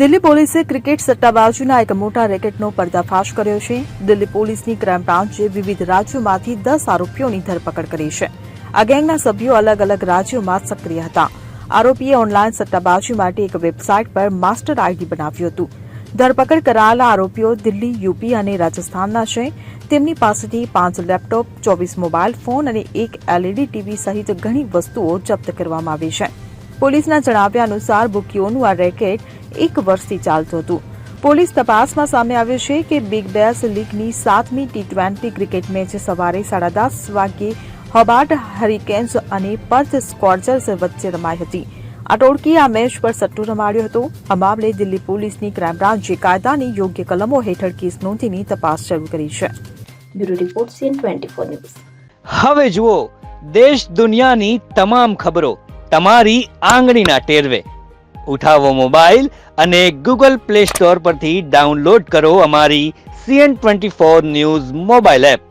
દિલ્હી પોલીસે ક્રિકેટ સટ્ટાબાજીના એક મોટા રેકેટનો પર્દાફાશ કર્યો છે. દિલ્હી પોલીસની ક્રાઇમ બ્રાન્ચે વિવિધ રાજ્યોમાંથી 10 આરોપીઓની ધરપકડ કરી છે. આ ગેંગના સભ્યો અલગ અલગ રાજ્યોમાં સક્રિય હતા. આરોપીએ ઓનલાઈન સટ્ટાબાજી માટે એક વેબસાઇટ પર માસ્ટર આઈડી બનાવ્યું હતું. ધરપકડ કરાયેલા આરોપીઓ દિલ્હી, યુપી અને રાજસ્થાનના છે. તેમની પાસેથી 5 લેપટોપ, 24 મોબાઈલ ફોન અને એક LED ટીવી સહિત ઘણી વસ્તુઓ જપ્ત કરવામાં આવી છે. પોલીસના જણાવ્યા અનુસાર બુકીઓનું આ રેકેટ 1 વર્ષથી ચાલતું હતું. પોલીસ તપાસમાં સામે આવ્યું છે કે બિગ બેશ લીગની 7મી T20 ક્રિકેટ મેચ સવારે 10:30 વાગ્યે હોબાર્ટ હરિકેન્સ અને પર્થ સ્કોર્ચર્સ વચ્ચે રમાઈ હતી. આ ટોળકીએ આ મેચ પર સટ્ટો રમાડ્યો હતો. આ મામલે દિલ્હી પોલીસની ક્રાઇમ બ્રાન્ચે કાયદાની યોગ્ય કલમો હેઠળ કેસ નોંધીને તપાસ શરૂ કરી છે. Bureau report CN24 news. હવે જુઓ દેશ દુનિયાની તમામ ખબરો તમારી આંગળીના ટેરવે. ઉઠાવો મોબાઈલ અને Google Play Store પરથી ડાઉનલોડ કરો અમારી CN24 ન્યૂઝ મોબાઈલ એપ.